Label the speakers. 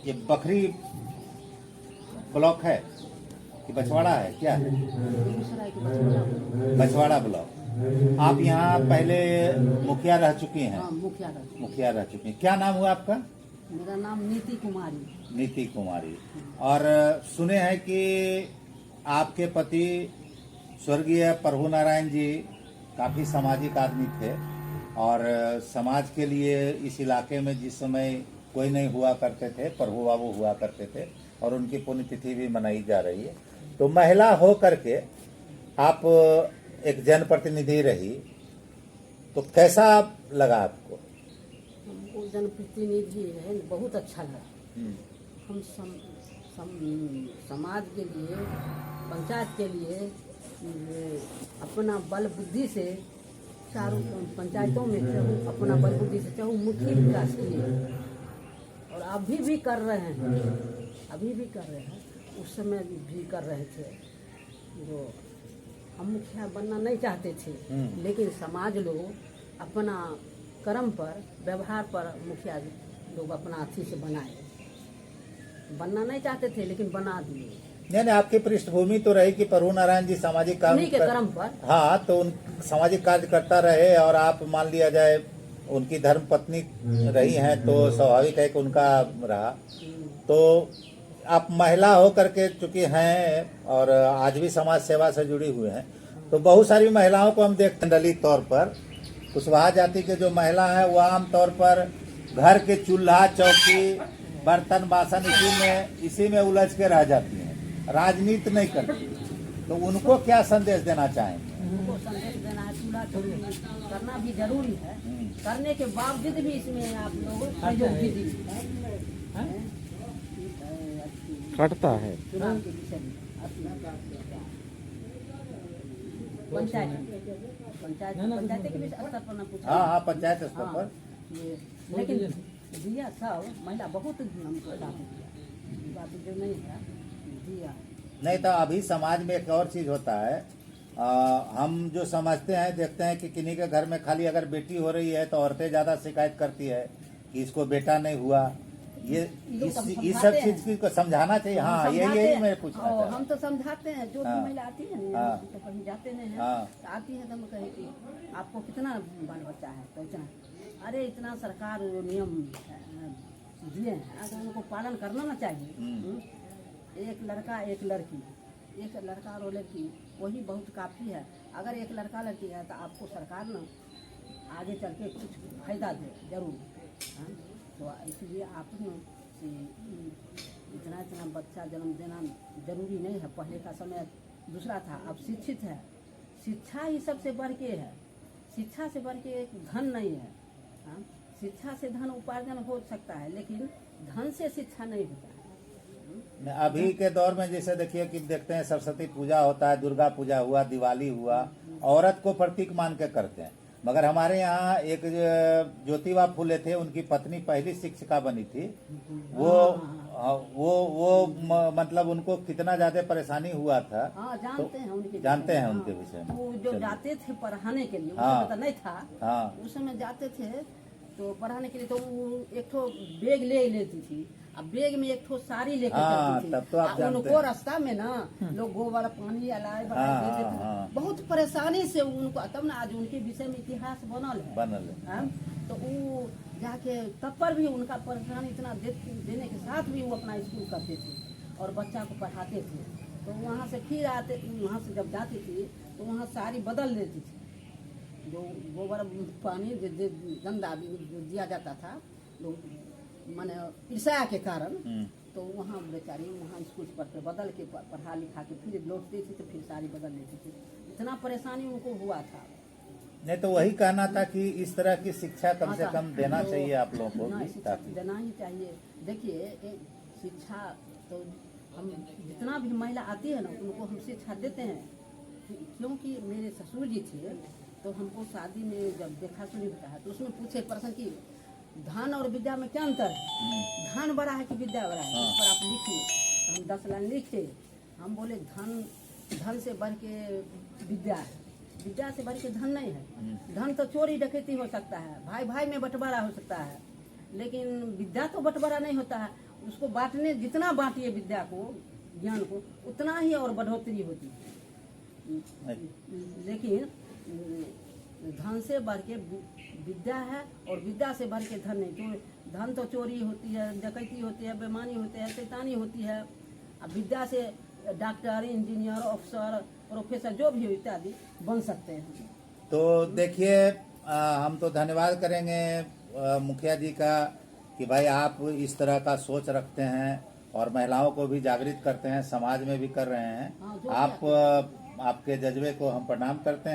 Speaker 1: ये बखरी ब्लॉक है कि बछवाड़ा है, क्या है?
Speaker 2: बेगूसराय के बछवाड़ा।
Speaker 1: बछवाड़ा ब्लॉक। आप यहाँ पहले मुखिया रह चुकी हैं?
Speaker 2: हाँ,
Speaker 1: मुखिया रह चुकी हैं। क्या नाम हुआ आपका?
Speaker 2: मेरा नाम नीति कुमारी।
Speaker 1: नीति कुमारी। और सुने हैं कि आपके पति स्वर्गीय प्रभु नारायण जी काफी सामाजिक आदमी थे और समाज के लिए इस इलाके में जिस समय कोई नहीं हुआ करते थे, प्रभु बाबू हुआ करते थे और उनकी पुण्यतिथि भी मनाई जा रही है। तो महिला हो करके आप एक जनप्रतिनिधि रही, तो कैसा लगा आपको?
Speaker 2: हमको जनप्रतिनिधि है बहुत अच्छा लगा। हम समाज के लिए, पंचायत के लिए अपना बल बुद्धि से चारों पंचायतों में अपना बल बुद्धि से चाहे मुख्य विकास किए और अभी भी कर रहे हैं। उस समय भी कर रहे थे। जो हम मुखिया बनना नहीं चाहते थे, लेकिन समाज लोग अपना कर्म पर, व्यवहार पर मुखिया लोग अपना अथी से बनाए। बनना नहीं चाहते थे लेकिन बना दिए।
Speaker 1: नहीं, आपकी पृष्ठभूमि तो रही कि प्रभु नारायण जी सामाजिक काम
Speaker 2: उन्हीं के कर्म पर।
Speaker 1: हाँ, तो उन सामाजिक कार्य करता रहे और आप मान लिया जाए उनकी धर्म पत्नी रही हैं, तो स्वाभाविक है कि उनका रहा। तो आप महिला हो करके चूंकि हैं और आज भी समाज सेवा से जुड़ी हुई हैं, तो बहुत सारी महिलाओं को हम देखते हैं मंडली तौर पर। कुशवाहा जाति के जो महिला है वो आम तौर पर घर के चूल्हा चौकी बर्तन बासन इसी में उलझ के रह जाती हैं, राजनीति नहीं करती। तो उनको क्या संदेश देना चाहेंगे?
Speaker 2: उनको संदेश देना है, चूल्हा चौकी करना भी जरूरी है। करने के बावजूद भी इसमें आप लोग सहयोग भी दीजिए।
Speaker 3: कटता है
Speaker 2: चुनाव के विषय में पंचायत के भी स्तर पर न पूछा।
Speaker 1: हाँ, पंचायत स्तर पर।
Speaker 2: लेकिन दिया सब महिला बहुत हमको साथ दिया, बात जो नहीं है दिया।
Speaker 1: नहीं तो अभी समाज में एक और चीज होता है, हम जो समझते हैं, देखते हैं कि किन्हीं के घर में खाली अगर बेटी हो रही है तो औरतें ज्यादा शिकायत करती है कि इसको बेटा नहीं हुआ। ये इस सब चीज को समझाना चाहिए। हाँ, यही मैं पूछना चाहता हूँ।
Speaker 2: हम तो समझाते हैं, जो भी महिला आती है ना, तो कहीं जाते नहीं है, तो आती है तो हम कहे कि आपको कितना बाल बच्चा है, तो इतना, अरे इतना सरकार नियम दिए हैं, अगर उनको पालन करना ना चाहिए। एक लड़का एक लड़की, एक लड़का और लड़की वही बहुत काफ़ी है। अगर एक लड़का लड़की है तो आपको सरकार ना आगे चल के कुछ फायदा दे जरूर। तो इसलिए आप इतना बच्चा जन्म देना जरूरी नहीं है। पहले का समय दूसरा था, अब शिक्षित है। शिक्षा ही सबसे बढ़ के है। शिक्षा से बढ़ के एक धन नहीं है। शिक्षा से धन उपार्जन हो सकता है, लेकिन धन से शिक्षा नहीं होता है।
Speaker 1: अभी के दौर में जैसे देखिए कि देखते हैं सरस्वती पूजा होता है, दुर्गा पूजा हुआ, दिवाली हुआ, औरत को प्रतीक मान के करते हैं। मगर हमारे यहाँ एक ज्योतिबा फूले थे, उनकी पत्नी पहली शिक्षिका बनी थी। वो मतलब उनको कितना ज्यादा परेशानी हुआ था। जानते हैं उनके विषय में।
Speaker 2: वो जो जाते थे पढ़ाने के लिए, उस समय तो नहीं था। उस समय जाते थे तो पढ़ाने के लिए, तो वो एक ठो बैग ले लेती थी। अब बैग में एक ठो साड़ी लेकर चलती थी।
Speaker 1: तब तो आप जानते
Speaker 2: उनको रास्ता में ना लोग गोबर पानी अलाय देते थे। बहुत परेशानी से उनको, तब ना आज उनके विषय में इतिहास बनल है। तो वो जाके तब पर भी उनका परेशानी इतना देने के साथ भी वो अपना स्कूल करते थे और बच्चा को पढ़ाते थे। तो वहाँ से फिर आते, वहाँ से जब जाती थी तो वहाँ साड़ी बदल देती थी। जो गोबर पानी गंदा दिया जाता था, लोग माने ईर्ष्या के कारण, तो वहाँ बेचारी वहाँ स्कूल पर बदल के पढ़ा लिखा के फिर लौटती थी, तो फिर साड़ी बदल लेती थी। इतना परेशानी उनको हुआ था।
Speaker 1: नहीं तो वही कहना था कि इस तरह की शिक्षा कम से कम देना चाहिए आप लोगों को।
Speaker 2: शिक्षा देना ही चाहिए। देखिए शिक्षा तो हम जितना भी महिला आती है ना, उनको हम शिक्षा देते हैं। क्योंकि मेरे ससुर जी थे, तो हमको शादी में जब देखा सुनी होता है तो उसमें पूछे प्रश्न की धन और विद्या में क्या अंतर है। धन बड़ा है कि विद्या बड़ा है, इस पर आप लिखिए। तो हम 10 लाइन लिखे। हम बोले धन से बढ़ के विद्या है, विद्या से बढ़ के धन नहीं है। धन तो चोरी डकैती हो सकता है, भाई भाई में बंटवारा हो सकता है, लेकिन विद्या तो बंटवारा नहीं होता है। उसको बांटने, जितना बांटिए विद्या को, ज्ञान को, उतना ही और बढ़ोतरी होती है। लेकिन धन से बढ़ के विद्या है, और विद्या से बढ़ के धन नहीं। तो धन तो चोरी होती है, डकैती होती है, बेईमानी होती है, शैतानी होती है। अब विद्या से डॉक्टर, इंजीनियर, अफसर, प्रोफेसर जो भी हो इत्यादि बन सकते हैं।
Speaker 1: तो देखिए, हम तो धन्यवाद करेंगे मुखिया जी का कि भाई आप इस तरह का सोच रखते हैं और महिलाओं को भी जागृत करते हैं, समाज में भी कर रहे हैं।
Speaker 2: हाँ, जो
Speaker 1: आप आपके जज्बे को हम प्रणाम करते हैं।